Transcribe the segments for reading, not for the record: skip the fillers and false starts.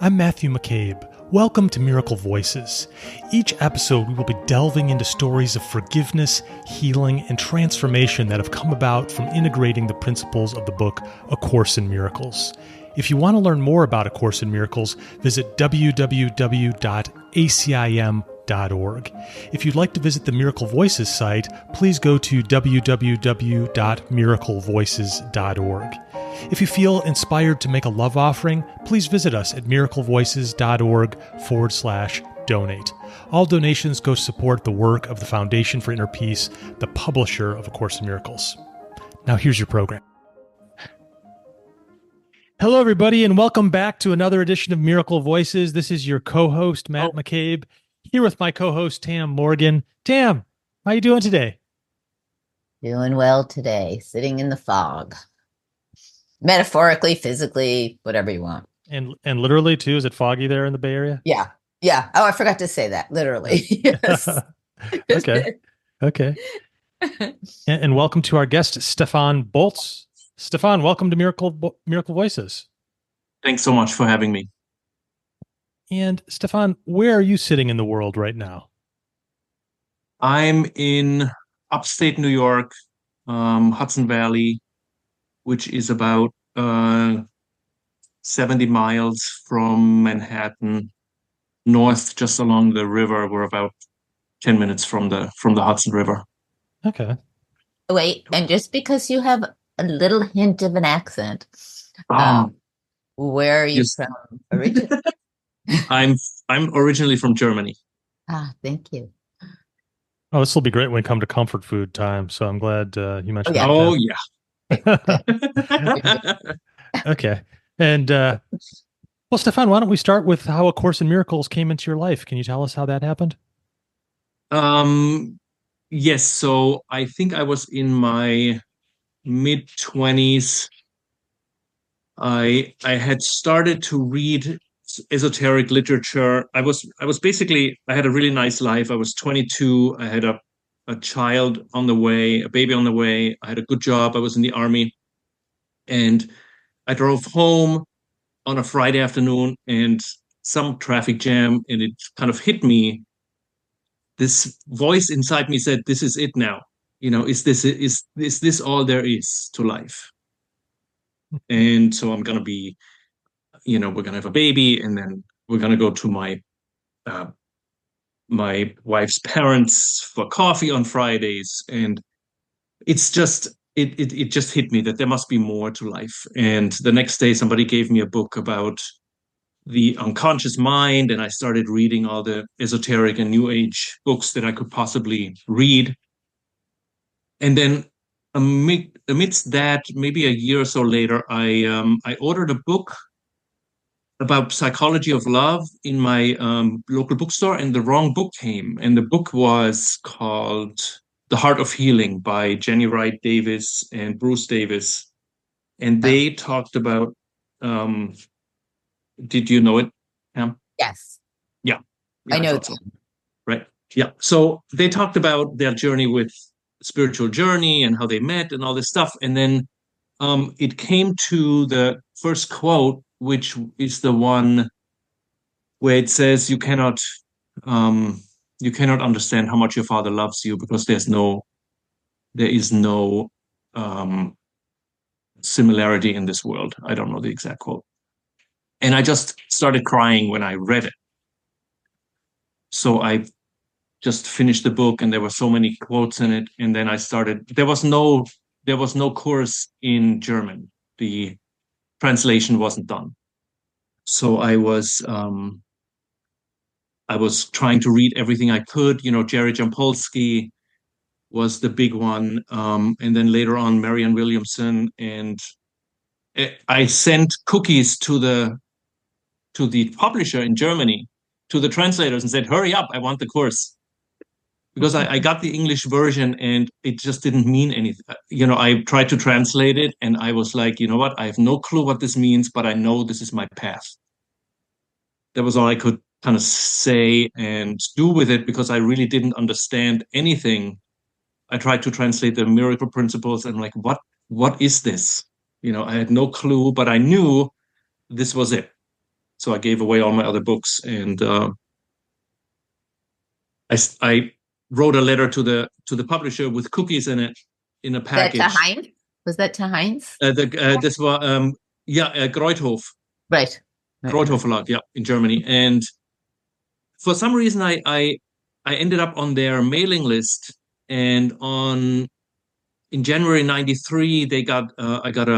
I'm Matthew McCabe. Welcome to Miracle Voices. Each episode, we will be delving into stories of forgiveness, healing, and transformation that have come about from integrating the principles of the book A Course in Miracles. If you want to learn more about A Course in Miracles, visit www.acim.org. If you'd like to visit the Miracle Voices site, please go to www.miraclevoices.org. If you feel inspired to make a love offering, please visit us at miraclevoices.org/donate. All donations go to support the work of the Foundation for Inner Peace, the publisher of A Course in Miracles. Now here's your program. Hello, everybody, and welcome back to another edition of Miracle Voices. This is your co-host, Matt McCabe, here with my co-host, Tam Morgan. Tam, how you doing today? Doing well today, sitting in the fog. Metaphorically, physically, whatever you want. And literally, too? Is it foggy there in the Bay Area? Yeah. Oh, I forgot to say that. Literally, yes. Okay. And welcome to our guest, Stefan Bolz. Stefan, welcome to Miracle Voices. Thanks so much for having me. And Stefan, where are you sitting in the world right now? I'm in upstate New York, Hudson Valley, which is about 70 miles from Manhattan, north, just along the river. We're about 10 minutes from the Hudson River. Okay. Wait, and just because you have a little hint of an accent, where are you from originally? I'm originally from Germany. Thank you. Oh, this will be great when we come to comfort food time. So I'm glad you mentioned that. Oh, yeah. Okay. And well, Stefan, why don't we start with how A Course in Miracles came into your life? Can you tell us how that happened? Yes. So I think I was in my mid-20s. I had started to read esoteric literature. I was basically, I had a really nice life. I was 22. I had a child on the way, a baby on the way. I had a good job. I was in the army. And I drove home on a Friday afternoon and some traffic jam, and it kind of hit me. This voice inside me said, "This is it now. You know, is this all there is to life?" And so I'm gonna be, we're gonna have a baby, and then we're gonna go to my wife's parents for coffee on Fridays, and it's just it just hit me that there must be more to life. And the next day, somebody gave me a book about the unconscious mind, and I started reading all the esoteric and New Age books that I could possibly read. And then amidst that, maybe a year or so later, I ordered a book about psychology of love in my local bookstore, and the wrong book came. And the book was called The Heart of Healing by Jenny Wright Davis and Bruce Davis. And they talked about, did you know it, Pam? Yes. Yeah. I know. So. Right. Yeah. So they talked about their journey with spiritual journey and how they met and all this stuff. And then it came to the first quote, which is the one where it says, you cannot understand how much your father loves you because there is no similarity in this world. I don't know the exact quote. And I just started crying when I read it. So I just finished the book, and there were so many quotes in it. And then I started, there was no course in German. The translation wasn't done. So I was trying to read everything I could. Jerry Jampolsky was the big one. And then later on, Marianne Williamson. And I sent cookies to the publisher in Germany, to the translators, and said, hurry up, I want the course. Because I got the English version and it just didn't mean anything. I tried to translate it and I was like, you know what? I have no clue what this means, but I know this is my path. That was all I could kind of say and do with it, because I really didn't understand anything. I tried to translate the miracle principles and like, what is this? I had no clue, but I knew this was it. So I gave away all my other books, and I wrote a letter to the publisher with cookies in it in a That to package. Heinz? Was that to Heinz? This was Greuthof. Right. Greuthof Verlag, yeah, in Germany. And for some reason, I ended up on their mailing list, and in January '93, I got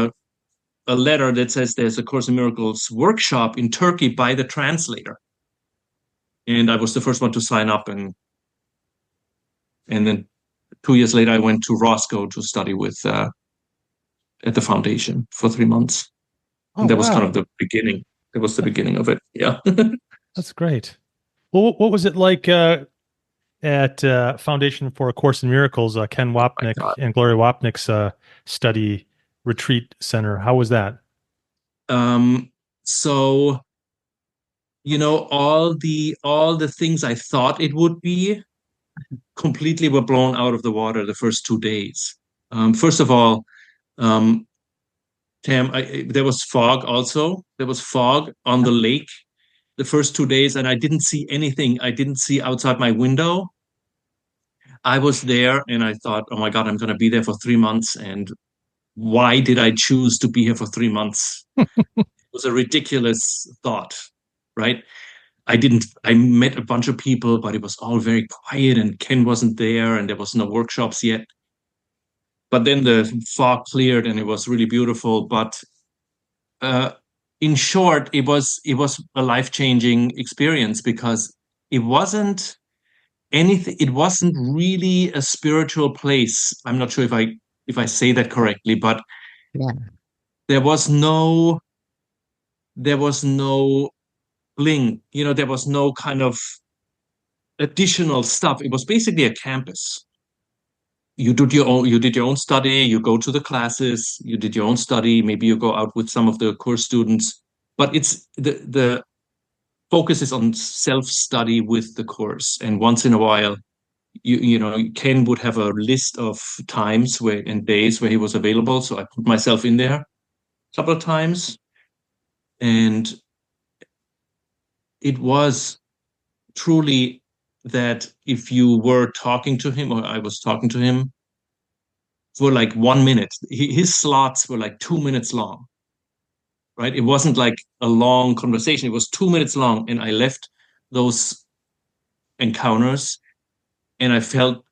a letter that says there's a Course in Miracles workshop in Turkey by the translator, and I was the first one to sign up, and then 2 years later, I went to Roscoe to study with at the foundation for 3 months. Oh, And that was wow. kind of the beginning. That was the beginning of it. Yeah. That's great. Well, what was it like at Foundation for A Course in Miracles, Ken Wapnick God. and Gloria Wapnick's study retreat center? How was that? So, all the things I thought it would be completely were blown out of the water the first 2 days. First of all, Tam, there was fog also. There was fog on the lake the first 2 days, and I didn't see anything. I didn't see outside my window. I was there, and I thought, oh my God, I'm going to be there for 3 months. And why did I choose to be here for 3 months? It was a ridiculous thought, right? I met a bunch of people, but it was all very quiet, and Ken wasn't there, and there was no workshops yet. But then the fog cleared, and it was really beautiful. But in short, it was a life-changing experience, because it wasn't anything. It wasn't really a spiritual place. I'm not sure if I say that correctly, but Yeah. there was no bling. There was no kind of additional stuff. It was basically a campus. You did your own study, you go to the classes, you did your own study, maybe you go out with some of the course students, but it's the focus is on self-study with the course. And once in a while, Ken would have a list of times and days where he was available, so I put myself in there a couple of times, and it was truly that if you were talking to him, or I was talking to him, for like 1 minute, his slots were like 2 minutes long, right? It wasn't like a long conversation. It was 2 minutes long. And I left those encounters, and I felt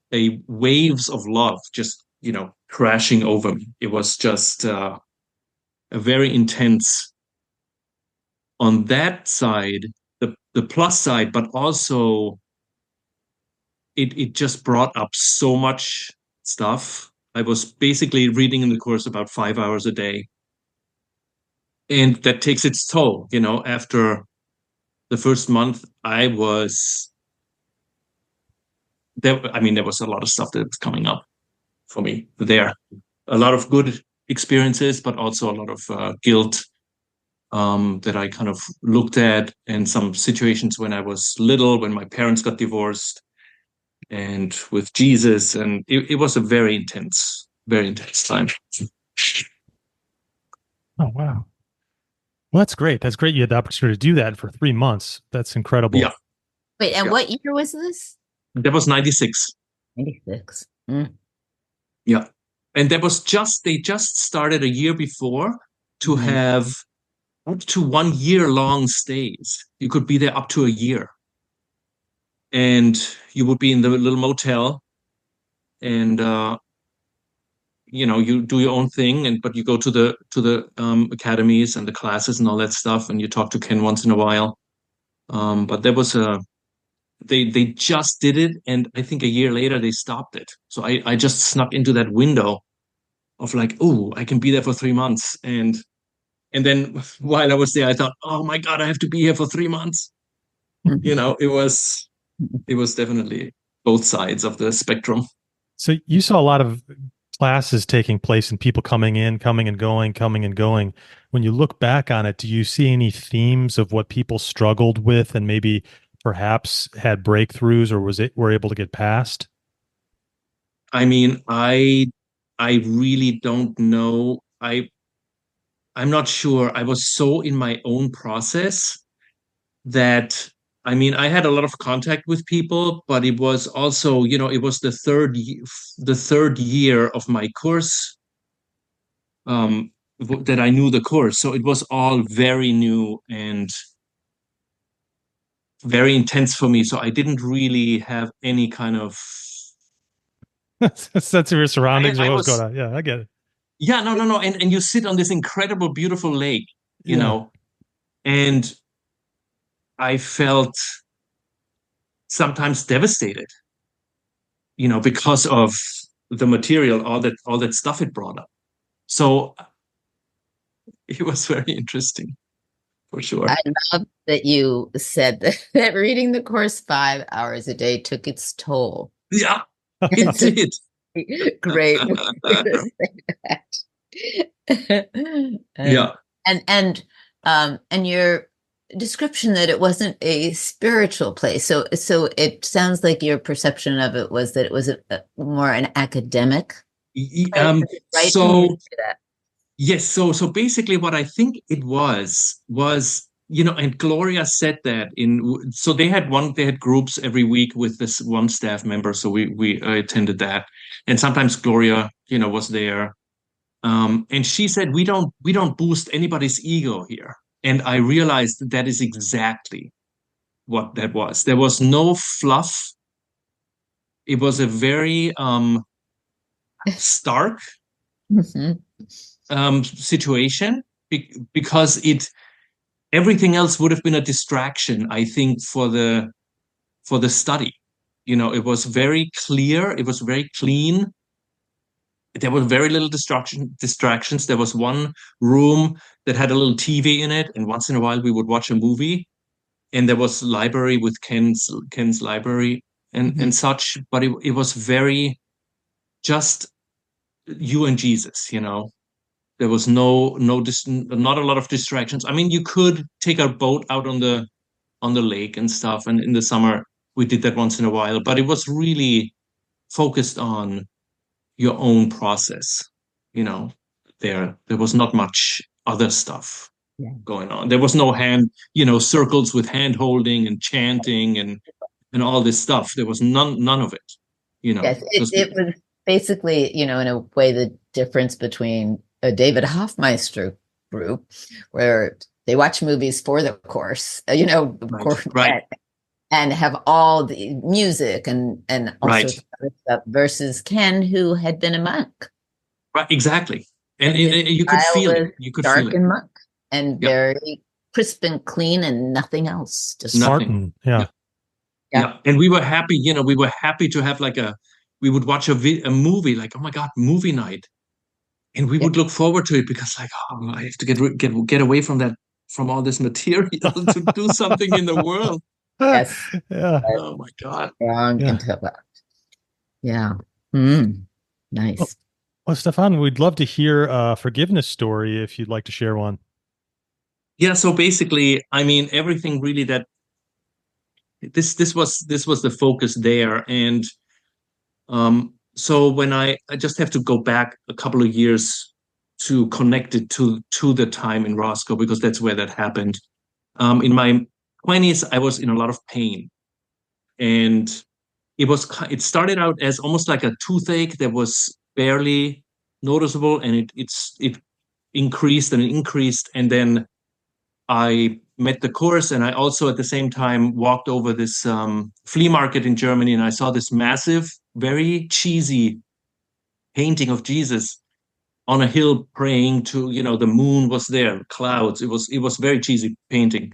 waves of love just, crashing over me. It was just a very intense on that side, the plus side, but also it just brought up so much stuff. I was basically reading in the course about 5 hours a day. And that takes its toll. After the first month, I was there. I mean, there was a lot of stuff that's coming up for me there. A lot of good experiences, but also a lot of guilt that I kind of looked at, and some situations when I was little, when my parents got divorced, and with Jesus. And it was a very intense time. Oh, wow. Well, that's great. That's great. You had the opportunity to do that for 3 months. That's incredible. Yeah. Wait, and what year was this? That was 96. 96. Yeah. And they just started a year before to have up to 1 year long stays. You could be there up to a year. And you would be in the little motel, and you do your own thing, but you go to the academies and the classes and all that stuff, and you talk to Ken once in a while. But there was they just did it, and I think a year later they stopped it. So I just snuck into that window of like, oh, I can be there for 3 months, and then while I was there, I thought, oh my God, I have to be here for 3 months. It was definitely both sides of the spectrum. So you saw a lot of classes taking place and people coming and going. When you look back on it, do you see any themes of what people struggled with and maybe perhaps had breakthroughs, or were able to get past? I mean, I really don't know. I'm not sure. I was so in my own process that, I mean, I had a lot of contact with people, but it was also, it was the third year of my course, that I knew the course. So it was all very new and very intense for me. So I didn't really have any kind of sense of your surroundings or I what was was going on. Yeah, I get it. yeah, no. And you sit on this incredible, beautiful lake, Yeah. and I felt sometimes devastated, because of the material, all that stuff it brought up. So it was very interesting for I sure. love that you said that reading the course 5 hours a day took its toll. Yeah, it It's a did. great way to say that. Yeah. And your description that it wasn't a spiritual place. So it sounds like your perception of it was that it was more an academic place, right? Can you So say that? yes, so basically what I think it was, and Gloria said that so they had groups every week with this one staff member, so we attended that, and sometimes Gloria, was there, and she said we don't boost anybody's ego here, and I realized that is exactly what that was. There was no fluff. It was a very stark Mhm. situation, because everything else would have been a distraction, I think, for the study. It was very clear, it was very clean. There were very little distractions. There was one room that had a little TV in it, and once in a while we would watch a movie. And there was library with Ken's library and Mhm. such, but it was very just you and Jesus. There was not a lot of distractions. I mean, you could take a boat out on the lake and stuff, and in the summer we did that once in a while, but it was really focused on your own process. You know, there was not much other stuff Yeah. going on. There was no circles with hand holding and chanting and all this stuff. There was none of it. Yes, It was it was basically, in a way, the difference between a David Hoffmeister group where they watch movies for the course, of right, course, right, and have all the music and all right, sorts of other stuff versus Ken, who had been a monk, right, exactly. And, and his and you could style feel it. was You could feel dark it. and monk and Yeah, very crisp and clean and nothing else. Just nothing. Spartan. Yeah. Yeah, yeah, yeah. And we were happy. We were happy to have we would watch a movie, like, oh my God, movie night, and we yeah. would look forward to it because, like, oh, I have to get away from all this material to do something in the world. Yes, Yeah. Oh my God. strong Yeah. intellect. Yeah. Mm, Well, nice. well, Stefan, we'd love to hear a forgiveness story if you'd like to share one. Yeah. So basically, I mean, everything really that this was the focus there, and so when I just have to go back a couple of years to connect it to the time in Roscoe, because that's where that happened. In my 20s, I was in a lot of pain, and it started out as almost like a toothache that was barely noticeable, and it increased and increased, and then I met the course, and I also at the same time walked over this flea market in Germany, and I saw this massive, very cheesy painting of Jesus on a hill praying to, the moon was there, clouds. It was very cheesy painting,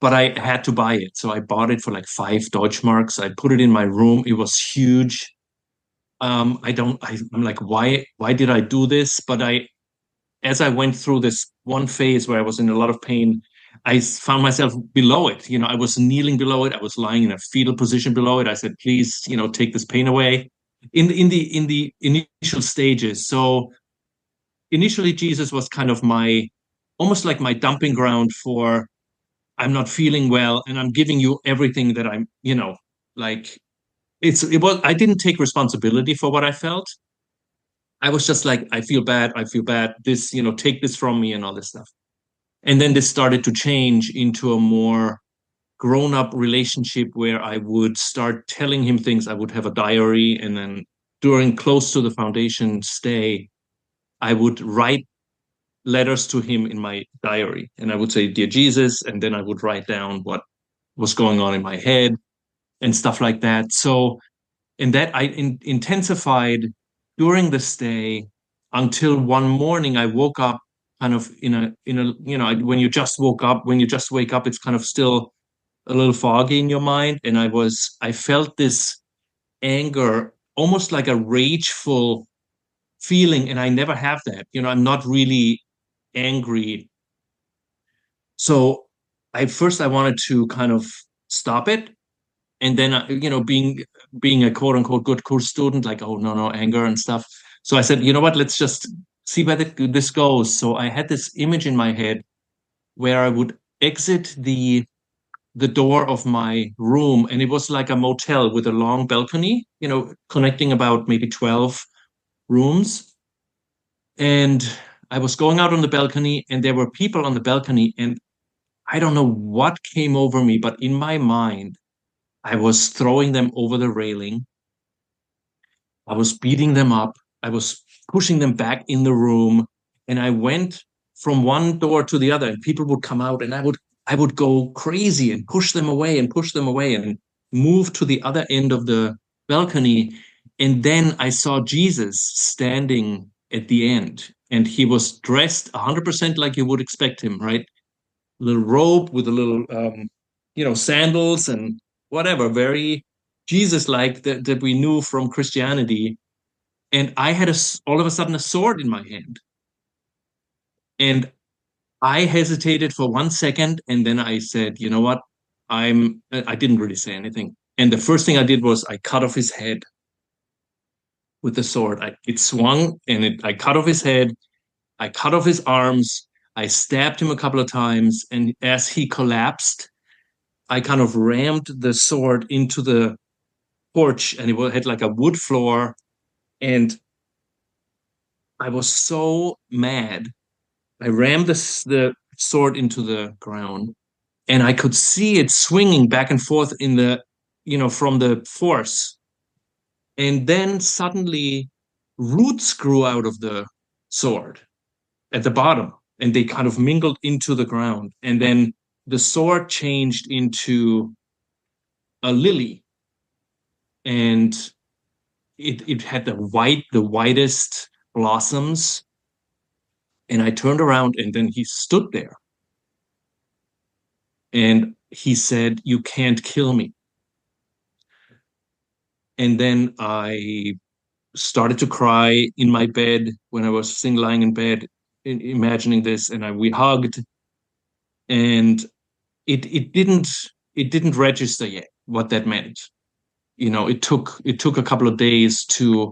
but I had to buy it, so I bought it for like 5 Deutschmarks. I put it in my room. It was huge. I'm like, why did I do this? But as I went through this one phase where I was in a lot of pain, I found myself below it. I was kneeling below it. I was lying in a fetal position below it. I said, please, take this pain away. In the initial stages. So initially, Jesus was kind of almost like my dumping ground for, I'm not feeling well, and I'm giving you everything that I'm, like I didn't take responsibility for what I felt. I was just like, I feel bad. I feel bad. This, take this from me and all this stuff. And then this started to change into a more grown-up relationship where I would start telling him things. I would have a diary, and then during close to the foundation stay, I would write letters to him in my diary, and I would say, "Dear Jesus," and then I would write down what was going on in my head and stuff like that. So, and that intensified during the stay until one morning I woke up kind of when you just wake up, it's kind of still a little foggy in your mind. And I felt this anger, almost like a rageful feeling. And I never have that. I'm not really angry. So I wanted to kind of stop it. And then, being a quote unquote good course student, like, oh, no, anger and stuff. So I said, you know what, let's just see where this goes. So I had this image in my head where I would exit the door of my room, and it was like a motel with a long balcony, connecting about maybe 12 rooms. And I was going out on the balcony, and there were people on the balcony, and I don't know what came over me, but in my mind, I was throwing them over the railing. I was beating them up. I was pushing them back in the room. And I went from one door to the other, and people would come out, and I would go crazy and push them away and move to the other end of the balcony. And then I saw Jesus standing at the end, and he was dressed 100% like you would expect him, right? A little robe with a little, sandals and whatever, very Jesus-like that we knew from Christianity. And I had all of a sudden a sword in my hand. And I hesitated for 1 second, and then I said, you know what? I didn't really say anything. And the first thing I did was I cut off his head with the sword. It swung, and I cut off his head. I cut off his arms. I stabbed him a couple of times. And as he collapsed, I kind of rammed the sword into the porch, and it had like a wood floor. And I was so mad. I rammed the sword into the ground, and I could see it swinging back and forth from the force. And then suddenly roots grew out of the sword at the bottom, and they kind of mingled into the ground. And then the sword changed into a lily, and it had the widest blossoms. And I turned around, and then he stood there. And he said, "You can't kill me." And then I started to cry in my bed when I was lying in bed, imagining this, and we hugged. And it didn't register yet what that meant. It took a couple of days to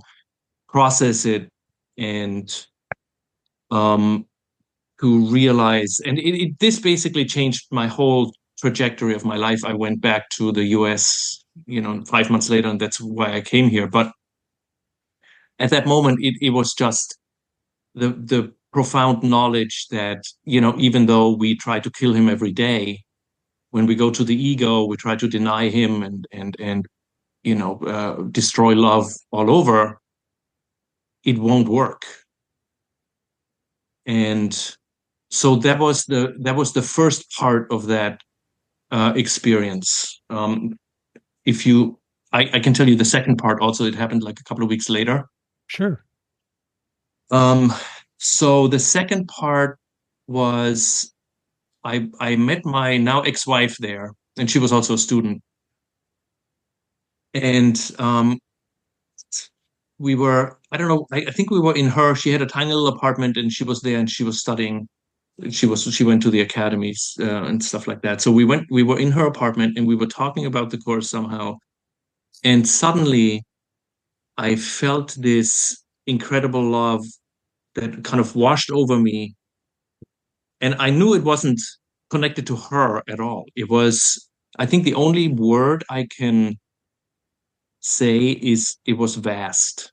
process it, and to realize, and this basically changed my whole trajectory of my life. I went back to the US, 5 months later, and that's why I came here. But at that moment, it was just the profound knowledge that, even though we try to kill him every day, when we go to the ego, we try to deny him and destroy love all over, it won't work. And so that was the first part of that experience. I can tell you the second part also. It happened like a couple of weeks later. Sure. So the second part was I met my now ex-wife there, and she was also a student. And we were, I don't know, I think we were she had a tiny little apartment, and she was there, and she was studying. She went to the academies and stuff like that. So we were in her apartment, and we were talking about the course somehow. And suddenly I felt this incredible love that kind of washed over me. And I knew it wasn't connected to her at all. It was, I think the only word I can say is it was vast.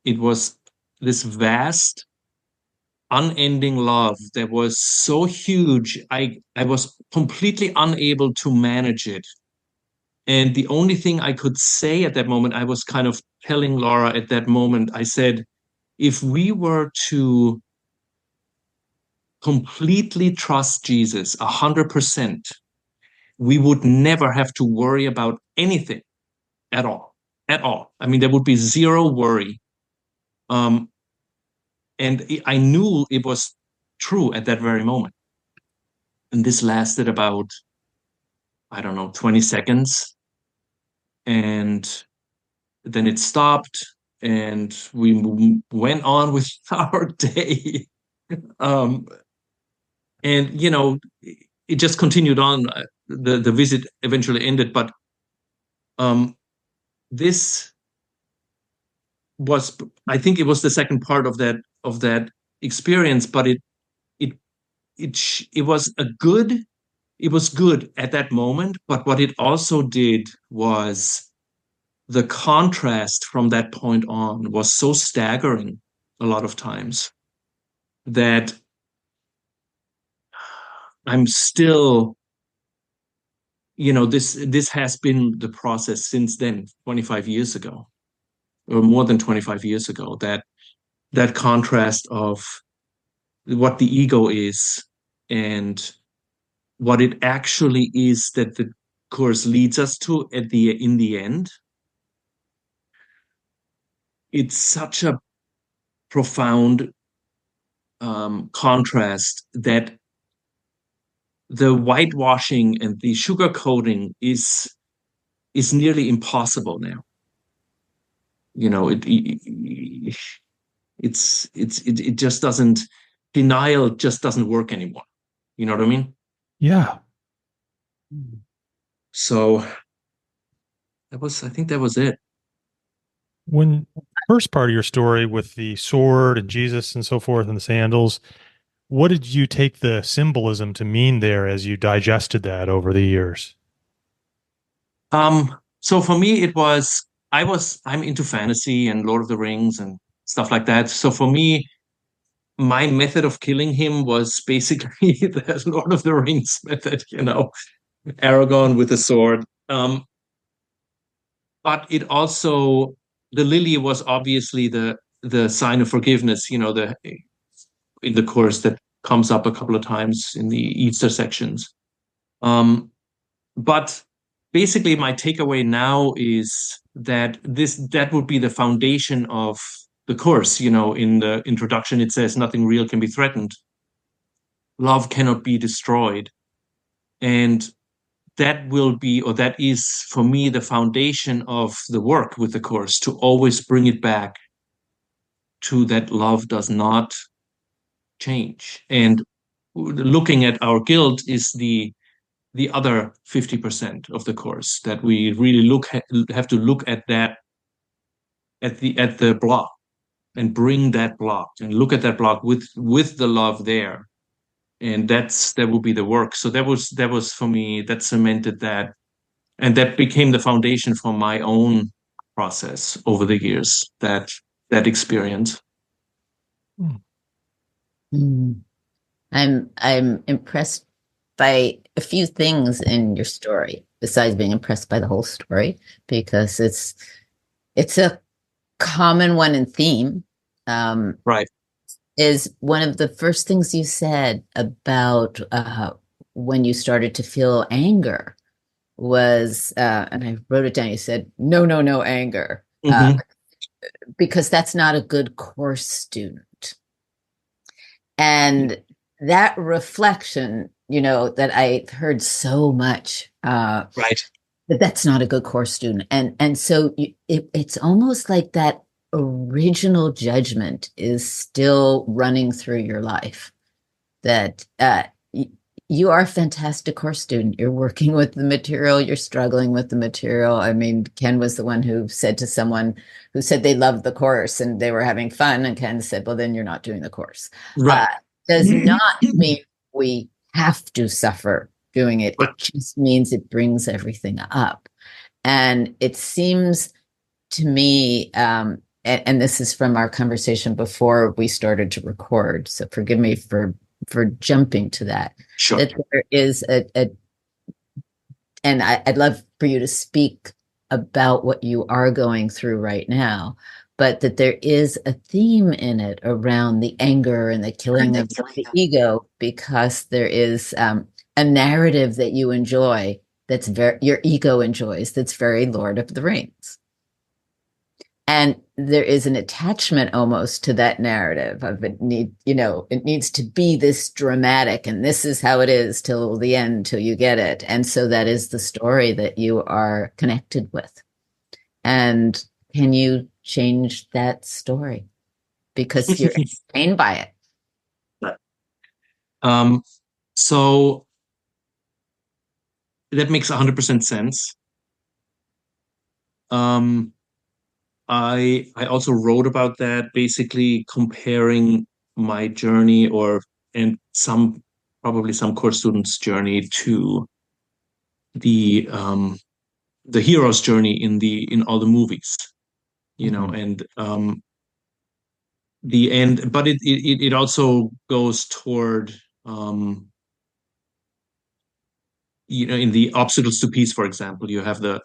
It was this vast unending love that was so huge, I was completely unable to manage it. And the only thing I could say at that moment, I was kind of telling Laura at that moment, I said, if we were to completely trust Jesus 100%, we would never have to worry about anything at all. At all. I mean, there would be zero worry. And I knew it was true at that very moment. And this lasted about, I don't know, 20 seconds. And then it stopped and we went on with our day. And, you know, it just continued on. The visit eventually ended, but this was, I think it was the second part of that experience, but it was it was good at that moment. But what it also did was the contrast from that point on was so staggering a lot of times that I'm still, you know, this has been the process since then, 25 years ago, or more than 25 years ago, that contrast of what the ego is and what it actually is that the course leads us to in the end. It's such a profound contrast that the whitewashing and the sugarcoating is nearly impossible now. You know, it just doesn't, denial just doesn't work anymore. You know what I mean? Yeah. So I think that was it. When first part of your story with the sword and Jesus and so forth and the sandals, what did you take the symbolism to mean there as you digested that over the years? So for me, I'm into fantasy and Lord of the Rings and stuff like that. So for me, my method of killing him was basically the Lord of the Rings method, you know, Aragorn with a sword. But it also, the lily was obviously the sign of forgiveness, you know, in the course that comes up a couple of times in the Easter sections. But basically, my takeaway now is that that would be the foundation of the course. You know, in the introduction, it says nothing real can be threatened. Love cannot be destroyed. And that will be, or that is for me, the foundation of the work with the course, to always bring it back to that love does not change. And looking at our guilt is the other 50% of the course, that we really have to look at that, at the block, and bring that block and look at that block with the love there. And that will be the work. So that was for me, that cemented that, and that became the foundation for my own process over the years, that experience. Mm. I'm impressed by a few things in your story, besides being impressed by the whole story, because it's a common one in theme. Right. Is one of the first things you said about when you started to feel anger was, and I wrote it down, you said, no, anger, because that's not a good course student. And that reflection, you know, that I heard so much, right, that's not a good course student. And so it's almost like that original judgment is still running through your life, that you are a fantastic course student. You're working with the material, you're struggling with the material. I mean, Ken was the one who said to someone who said they loved the course and they were having fun, and Ken said, well, then you're not doing the course. Right. Does not mean we have to suffer doing it. It just means it brings everything up. And it seems to me, and this is from our conversation before we started to record, so forgive me for jumping to that. Sure. That there is and I'd love for you to speak about what you are going through right now, but that there is a theme in it around the anger and the killing of the ego, because there is a narrative that you enjoy that's your ego enjoys, that's very Lord of the Rings. And there is an attachment almost to that narrative of it needs to be this dramatic, and this is how it is till the end, till you get it. And so that is the story that you are connected with. And can you change that story? Because you're entertained by it. So that makes 100% sense. I also wrote about that, basically comparing my journey and probably some course students' journey to the hero's journey in all the movies, and the end. But it also goes toward in the obstacles to peace, for example, you have the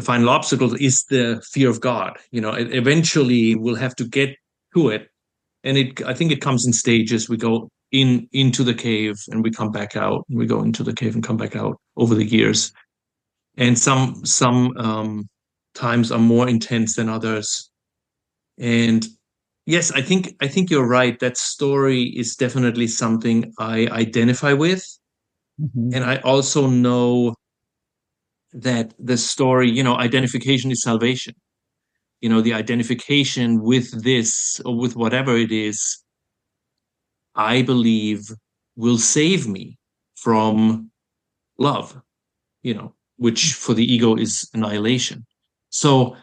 final obstacle is the fear of God. Eventually we'll have to get to it. And I think it comes in stages. We go into the cave and we come back out. We go into the cave and come back out over the years. And some times are more intense than others. And yes, I think you're right. That story is definitely something I identify with. Mm-hmm. And I also know that the story, identification is salvation. The identification with this or with whatever it is, I believe will save me from love, which for the ego is annihilation. So,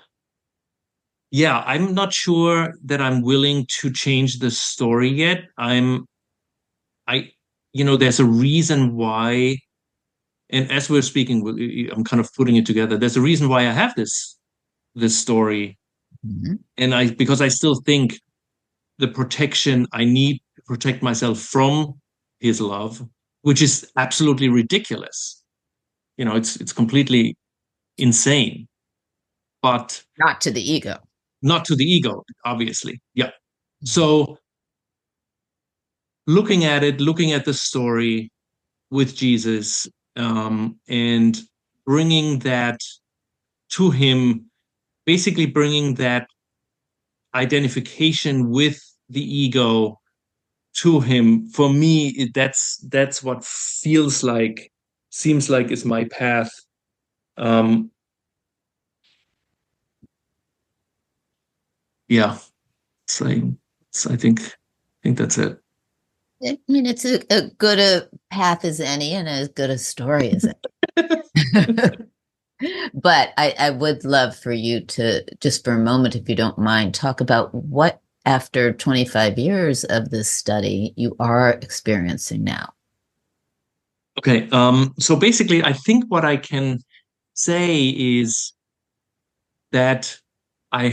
yeah, I'm not sure that I'm willing to change the story yet. There's a reason why. And as we're speaking, I'm kind of putting it together. There's a reason why I have this story. Mm-hmm. And because I still think the protection I need to protect myself from his love, which is absolutely ridiculous. It's completely insane. But not to the ego. Not to the ego, obviously. Yeah. Mm-hmm. So looking at the story with Jesus, and bringing that to him, basically bringing that identification with the ego to him. For me, that's what seems like is my path. Yeah, I think that's it. I mean, it's a good a path as any and as good a story as it. But I would love for you to, just for a moment, if you don't mind, talk about what, after 25 years of this study, you are experiencing now. Okay. So basically, I think what I can say is that I'm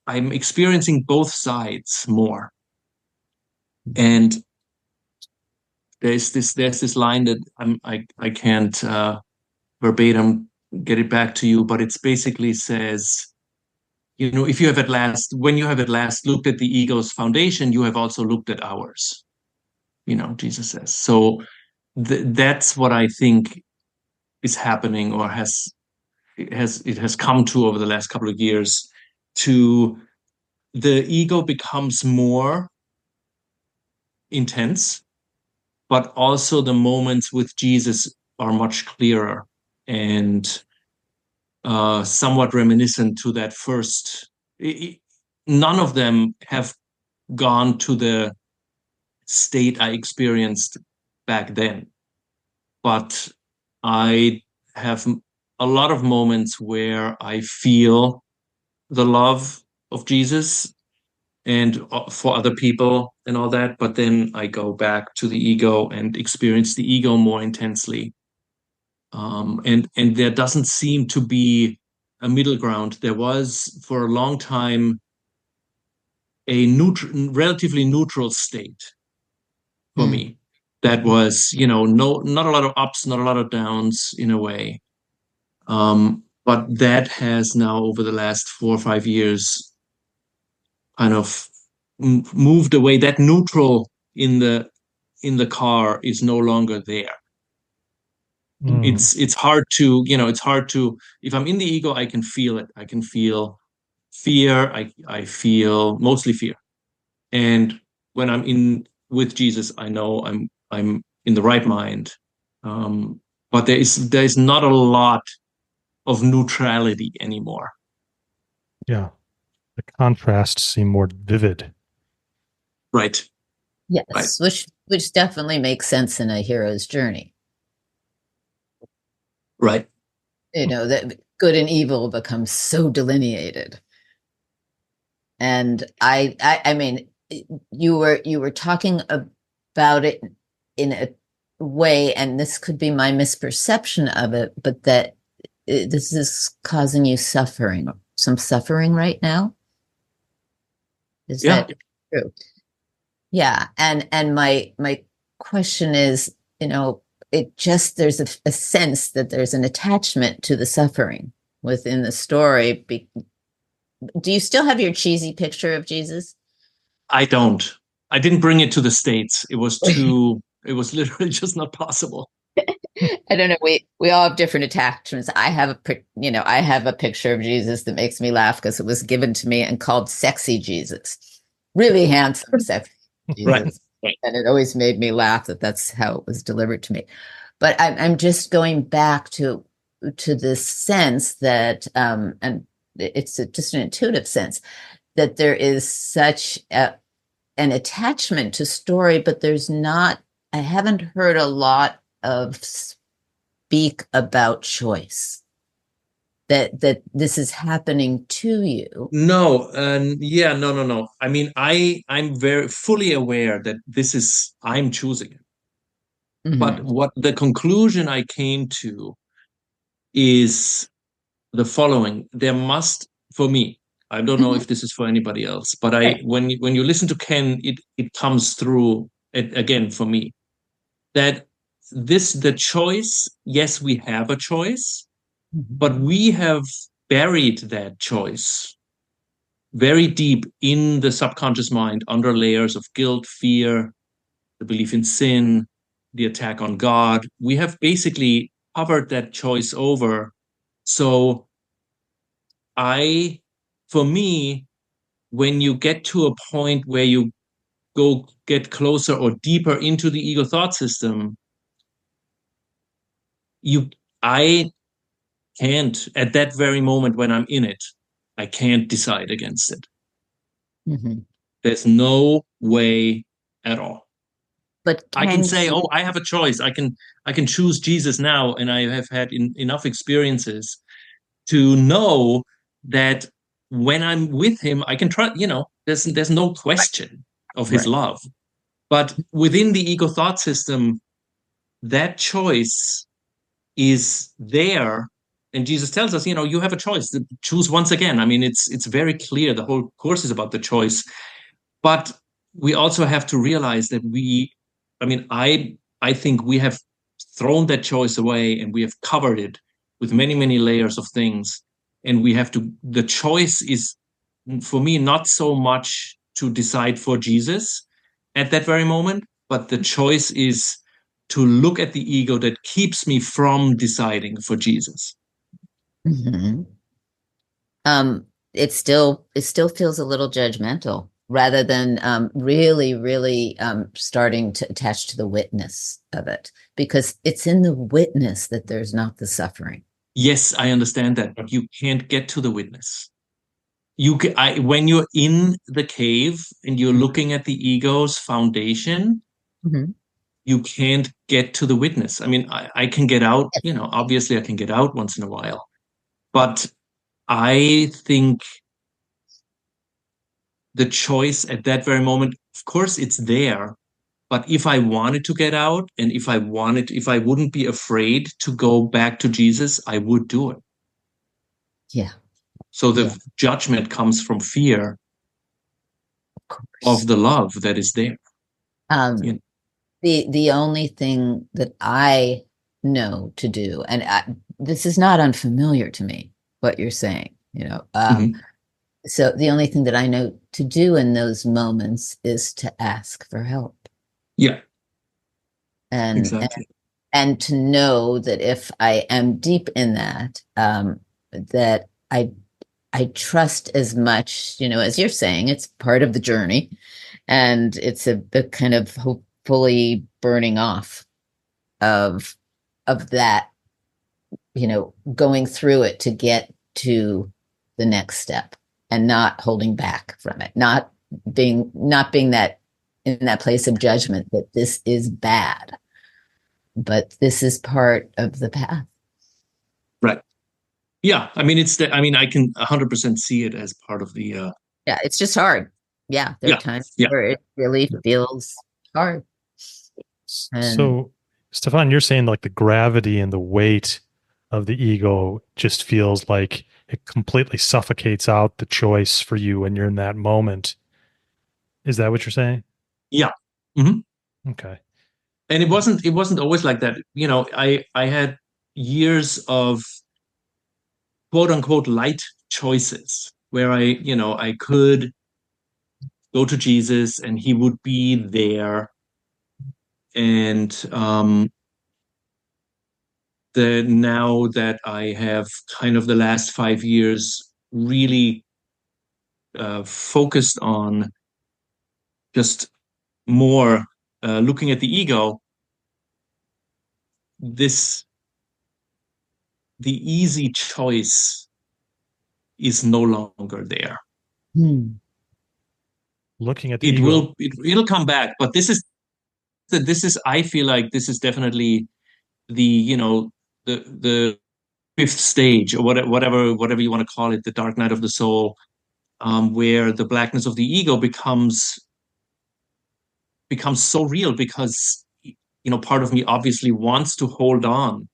experiencing both sides more. And there's this line that I can't verbatim get it back to you, but it's basically says, if you have when you have at last looked at the ego's foundation, you have also looked at ours. Jesus says. So that's what I think is happening, or it has come to over the last couple of years. To the ego becomes more intense, but also the moments with Jesus are much clearer and somewhat reminiscent to that first. None of them have gone to the state I experienced back then, but I have a lot of moments where I feel the love of Jesus and for other people and all that, but then I go back to the ego and experience the ego more intensely. And there doesn't seem to be a middle ground. There was for a long time a relatively neutral state for me. That was, not a lot of ups, not a lot of downs in a way. But that has now, over the last 4 or 5 years, kind of moved away. That neutral in the car is no longer there. It's hard to, if I'm in the ego, I can feel it. I can feel fear. I feel mostly fear. And when I'm in with Jesus, I know I'm in the right mind. But there's not a lot of neutrality anymore. Yeah. The contrasts seem more vivid. Right. Yes, right. which definitely makes sense in a hero's journey. Right. That good and evil becomes so delineated. And I mean, you were talking about it in a way, and this could be my misperception of it, but that this is causing you some suffering right now. Is that true? Yeah. And my question is, there's a sense that there's an attachment to the suffering within the story. Do you still have your cheesy picture of Jesus? I don't. I didn't bring it to the States. It was literally just not possible. I don't know. We all have different attachments. I have a picture of Jesus that makes me laugh because it was given to me and called Sexy Jesus. Really handsome, sexy Jesus. Right. And it always made me laugh that's how it was delivered to me. But I'm just going back to this sense that, and it's just an intuitive sense that there is such an attachment to story, but I haven't heard a lot of speak about choice. That this is happening to you. No, no. I mean, I'm very fully aware that I'm choosing it. Mm-hmm. But what the conclusion I came to is the following. There must, for me, I don't know if this is for anybody else, but when you listen to Ken, it comes through again for me that the choice, yes, we have a choice, but we have buried that choice very deep in the subconscious mind under layers of guilt, fear, the belief in sin, the attack on God. We have basically covered that choice over. So for me, when you get to a point where you get closer or deeper into the ego thought system, I can't, at that very moment when I'm in it, I can't decide against it. Mm-hmm. There's no way at all. But I can say, I have a choice. I can choose Jesus now, and I have had enough experiences to know that when I'm with him, I can try, there's no question of his love. But within the ego thought system, that choice is there. And Jesus tells us, you have a choice. Choose once again. I mean, it's very clear. The whole course is about the choice. But we also have to realize that I think we have thrown that choice away, and we have covered it with many, many layers of things. And the choice is, for me, not so much to decide for Jesus at that very moment, but the choice is to look at the ego that keeps me from deciding for Jesus. Mm-hmm. It still feels a little judgmental rather than really, really starting to attach to the witness of it, because it's in the witness that there's not the suffering. Yes, I understand that, but you can't get to the witness. When you're in the cave and you're looking at the ego's foundation, you can't get to the witness. I mean, I can get out, obviously I can get out once in a while, but I think the choice at that very moment, of course it's there, but if I wanted to get out, and if I wouldn't be afraid to go back to Jesus, I would do it. Yeah. So the judgment comes from fear of the love that is there. You know? The only thing that I know to do, and this is not unfamiliar to me, what you're saying, so the only thing that I know to do in those moments is to ask for help. Yeah, and exactly. and to know that if I am deep in that, that I trust as much, as you're saying, it's part of the journey, and it's a kind of hopefully burning off of that, going through it to get to the next step, and not holding back from it, not being that in that place of judgment that this is bad, but this is part of the path. Right. Yeah. I mean, I can 100% see it as part of the, Yeah, it's just hard. Yeah, there are times where it really feels hard. So, Stefan, you're saying like the gravity and the weight of the ego just feels like it completely suffocates out the choice for you when you're in that moment. Is that what you're saying? Yeah. Mm-hmm. Okay. And it wasn't always like that. I had years of quote unquote light choices where I could go to Jesus and he would be there. And now that I have kind of the last 5 years really focused on just more looking at the ego, the easy choice is no longer there. Looking at the ego, it'll come back, but this is I feel like this is definitely the fifth stage, or whatever you want to call it, the dark night of the soul, where the blackness of the ego becomes so real, because part of me obviously wants to hold on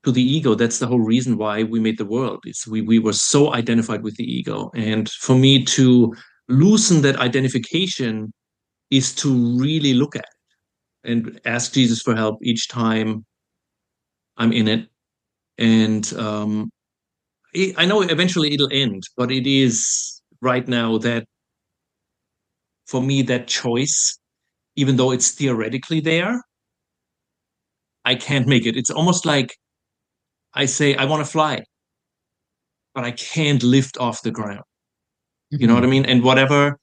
to the ego. That's the whole reason why we made the world. It's we were so identified with the ego, and for me to loosen that identification is to really look at it and ask Jesus for help each time I'm in it. And I know eventually it'll end, but it is right now that for me, that choice, even though it's theoretically there, I can't make it. It's almost like I say, I want to fly, but I can't lift off the ground. You know what I mean? And whatever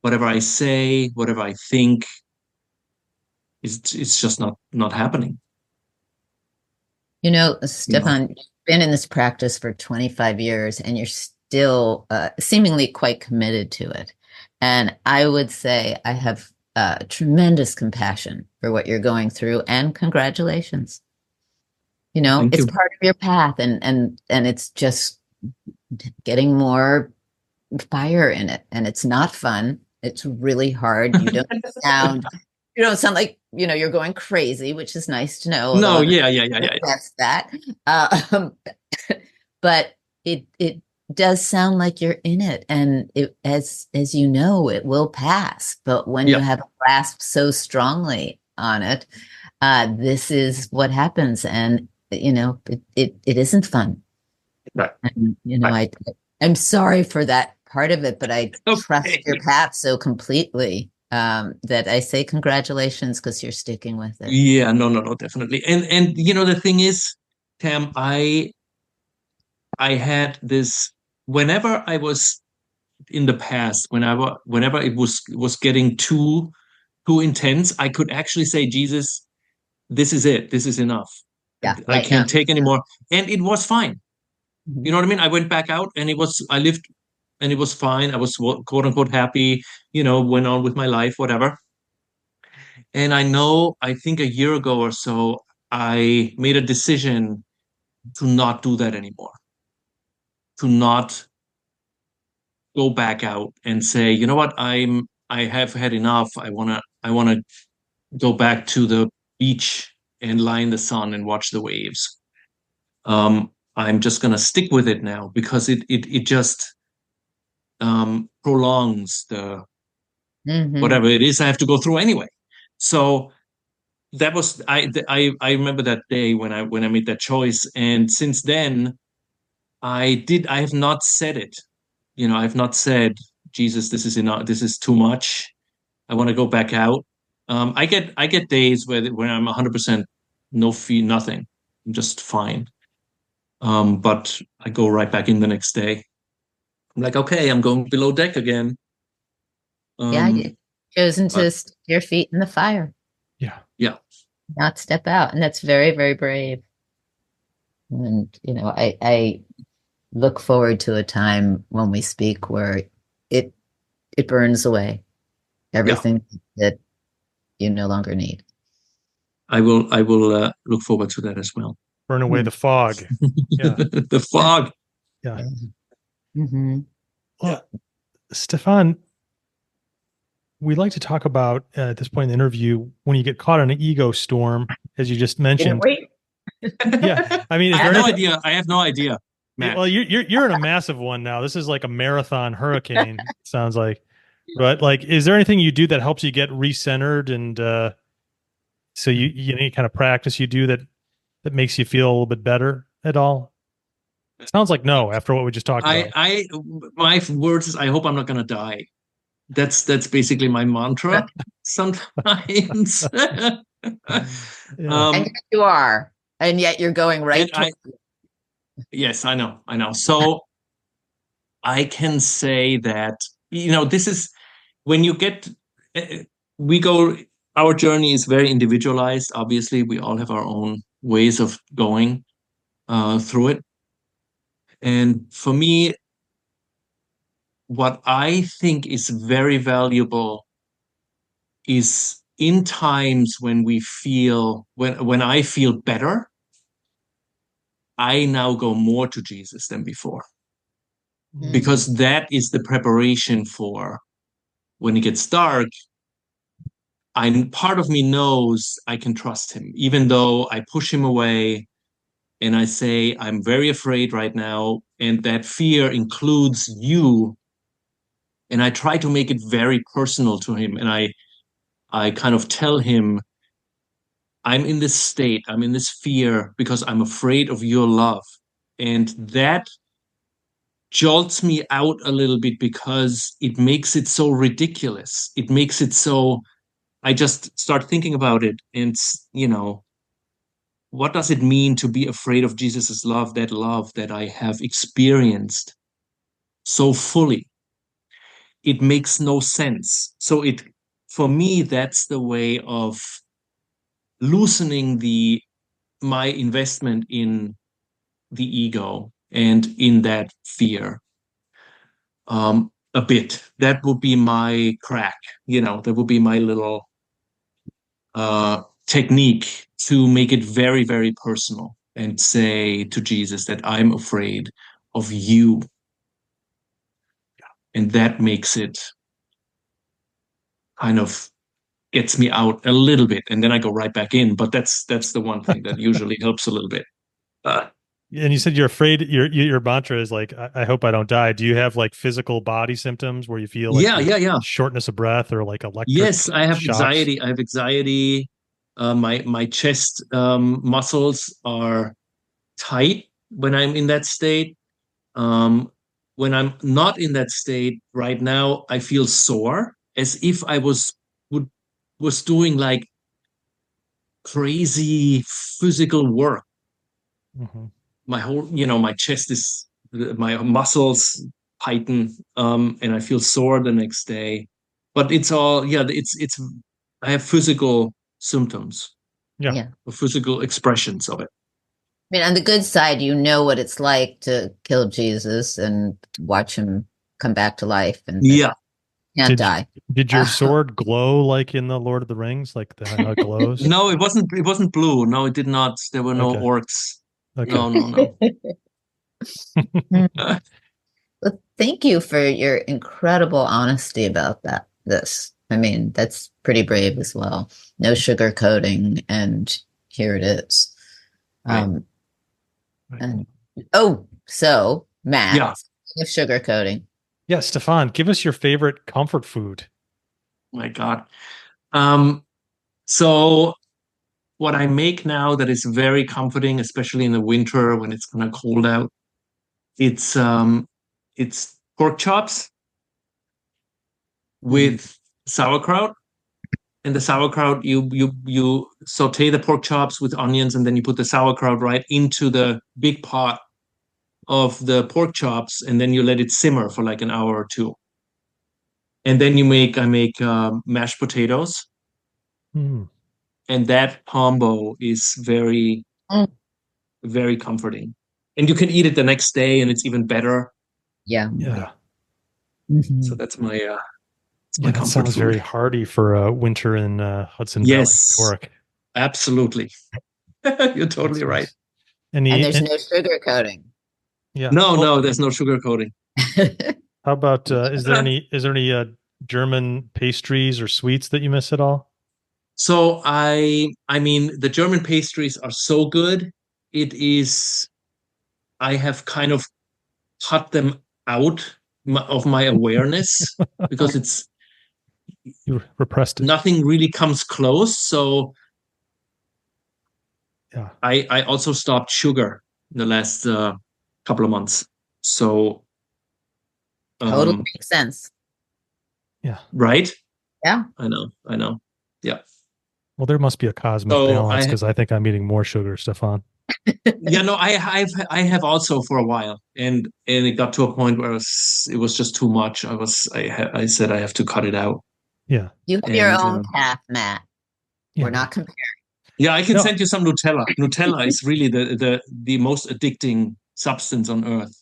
I say, whatever I think, it's just not happening. Stefan, you've been in this practice for 25 years and you're still seemingly quite committed to it. And I would say I have tremendous compassion for what you're going through, and congratulations. It's part of your path, and it's just getting more fire in it. And it's not fun. It's really hard. You don't sound like you're going crazy, which is nice to know. No, yeah. That's that. But it does sound like you're in it, and as you know, it will pass. But when you have grasped so strongly on it, this is what happens, and it isn't fun. Right. And, I'm sorry for that part of it, but I trust your path so completely that I say congratulations, because you're sticking with it. Yeah, no, definitely. And the thing is, Tam, I had this whenever I was in the past, whenever it was getting too intense, I could actually say, Jesus, this is it. This is enough. Yeah, I can't take anymore. And it was fine. You know what I mean? I went back out and I lived and it was fine. I was quote unquote happy, went on with my life, whatever. And I think a year ago or so, I made a decision to not do that anymore, to not go back out and say, you know what, I have had enough. I wanna go back to the beach and lie in the sun and watch the waves. I'm just going to stick with it now because it just prolongs the whatever it is I have to go through anyway. So that was I remember that day when I made that choice, and since then I have not said it. I have not said, Jesus, this is enough. This is too much. I want to go back out. I get days where I'm 100% no fee, nothing. I'm just fine. But I go right back in the next day. I'm like, okay, I'm going below deck again. You've chosen to stick your feet in the fire. Yeah. Not step out. And that's very, very brave. And, I look forward to a time when we speak where it burns away everything that you no longer need. I will look forward to that as well. Burn away the fog. Yeah. The fog. Yeah. Mm-hmm. Well, Stefan, we like to talk about at this point in the interview when you get caught in an ego storm, as you just mentioned. Yeah, I mean, I have no idea. Matt. Well, you're in a massive one now. This is like a marathon hurricane. Sounds like, but like, is there anything you do that helps you get recentered, and so you any kind of practice you do that makes you feel a little bit better at all? It sounds like no. After what we just talked about, my words is I hope I'm not going to die. That's basically my mantra sometimes. And you are, and yet you're going right. Yes, I know. So I can say that, this is when you get, our journey is very individualized. Obviously, we all have our own ways of going through it. And for me, what I think is very valuable is in times when when I feel better, I now go more to Jesus than before. Because that is the preparation for when it gets dark. Part of me knows I can trust him, even though I push him away and I say, I'm very afraid right now. And that fear includes you. And I try to make it very personal to him. And I kind of tell him, I'm in this state, I'm in this fear because I'm afraid of your love. And that jolts me out a little bit because it makes it so ridiculous. It makes it so, I just start thinking about it and, what does it mean to be afraid of Jesus's love that I have experienced so fully? It makes no sense. So for me, that's the way of loosening my investment in the ego and in that fear a bit. That would be my crack, that would be my little technique to make it very, very personal and say to Jesus that I'm afraid of you. And that makes it kind of gets me out a little bit, and then I go right back in. But that's the one thing that usually helps a little bit. And you said you're afraid. Your mantra is like, I hope I don't die. Do you have like physical body symptoms where you feel like shortness of breath or like electric? Yes, I have shocks? anxiety. I have anxiety. My chest muscles are tight when I'm in that state. When I'm not in that state right now, I feel sore, as if I was doing like crazy physical work. Mm-hmm. My whole, my chest my muscles tighten, and I feel sore the next day. But it's all, I have physical symptoms. Yeah. Physical expressions of it. I mean, on the good side, you know what it's like to kill Jesus and watch him come back to life and can't die. Did your sword glow like in the Lord of the Rings, like how it glows? No, it wasn't. It wasn't blue. No, it did not. There were no orcs. Okay. No. Well, thank you for your incredible honesty about this. I mean, that's pretty brave as well. No sugarcoating, and here it is. Right. And Oh, so Matt, Yeah. speaking of sugar coating. Yeah, Stefan, give us your favorite comfort food. My God. So what I make now that is very comforting, especially in the winter when it's kind of cold out, it's pork chops with sauerkraut. And the sauerkraut, you saute the pork chops with onions, and then you put the sauerkraut right into the big pot of the pork chops, and then you let it simmer for like an hour or two. And then I make mashed potatoes, Mm. and that combo is very, Mm. very comforting. And you can eat it the next day, and it's even better. Yeah. Yeah. So that's my Yeah, that comfort sounds food. very hearty for winter in Hudson Valley, Yes, New York. absolutely. You're totally right. Nice. Any, And there's no sugar coating. yeah. No, Well, no, there's no sugar coating. how about is there any German pastries or sweets that you miss at all? So I mean, the German pastries are so good. It is, I have kind of cut them out of my awareness because it's You repressed it. nothing really comes close. So Yeah. I also stopped sugar in the last couple of months. So Totally makes sense. Yeah. right? Yeah. I know. Yeah. Well, there must be a cosmic So balance because I think I'm eating more sugar, Stefan. yeah, no, I have also for a while, and it got to a point where it was just too much. I said I have to cut it out. Yeah. You have your And own path, Matt. Yeah. We're not comparing. yeah, I can No. send you some Nutella. Nutella is really the most addicting substance on earth.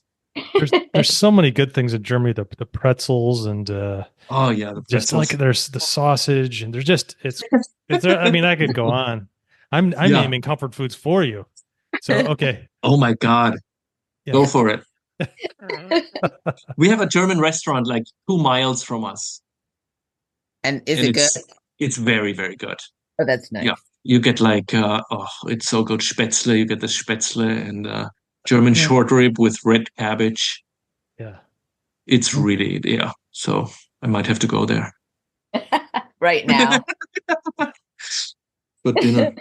There's so many good things in Germany. The pretzels and Oh yeah, the just pretzels. like there's the sausage and there's just it's I mean I could go on. I'm Yeah. naming comfort foods for you. So okay. Oh my God, Yeah. go for it. We have a German restaurant like 2 miles from us, And is and it good? it's very, very good. Oh, that's nice. Yeah, you get like it's so good. Spätzle, you get the Spätzle and German Yeah. short rib with red cabbage. Yeah. It's really, yeah. So I might have to go there Right now. for dinner.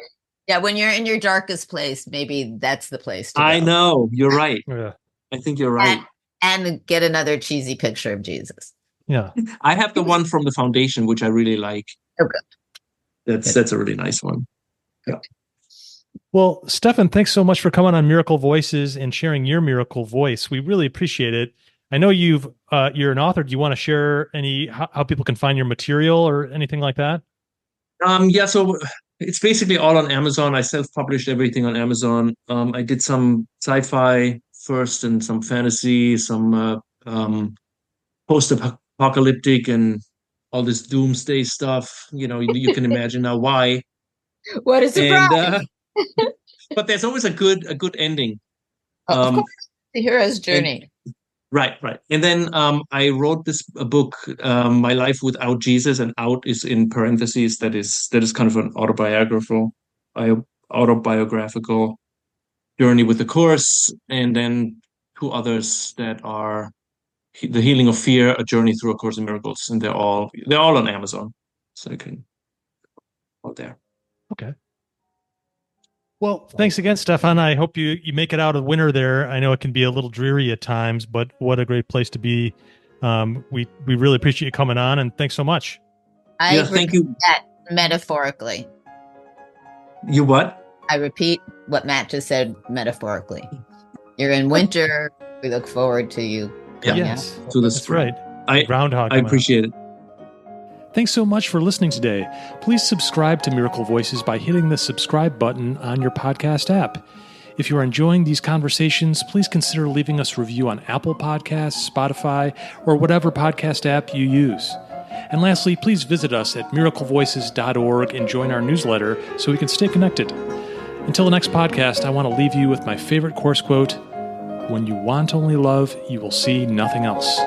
Yeah, when you're in your darkest place, maybe that's the place to I go. know, you're right. Yeah. I think you're right. And get another cheesy picture of Jesus. Yeah. I have the one from the foundation, which I really like. Oh, good. That's a really nice one. Yeah. Well, Stefan, thanks so much for coming on Miracle Voices and sharing your miracle voice. We really appreciate it. I know you're an author. Do you want to share how people can find your material or anything like that? Yeah, so it's basically all on Amazon. I self-published everything on Amazon. I did some sci-fi first and some fantasy, some post-apocalyptic and all this doomsday stuff. You can imagine now why. What a surprise! And but there's always a good ending. Of course, the hero's journey. Right. And then I wrote a book, My Life Without Jesus, and out is in parentheses. That is kind of an autobiographical journey with the Course, and then 2 others that are The Healing of Fear, A Journey Through A Course in Miracles, and they're all on Amazon, so you can out there. Okay. Well, thanks again, Stefan. I hope you make it out of winter there. I know it can be a little dreary at times, but what a great place to be. We really appreciate you coming on, and thanks so much. Thank you. That metaphorically. You what? I repeat what Matt just said metaphorically. You're in winter. We look forward to you. Yes, to the that's spring. right. Groundhog. I appreciate it. Thanks so much for listening today. Please subscribe to Miracle Voices by hitting the subscribe button on your podcast app. If you are enjoying these conversations, please consider leaving us a review on Apple Podcasts, Spotify, or whatever podcast app you use. And lastly, please visit us at miraclevoices.org and join our newsletter so we can stay connected. Until the next podcast, I want to leave you with my favorite Course quote: "When you want only love, you will see nothing else."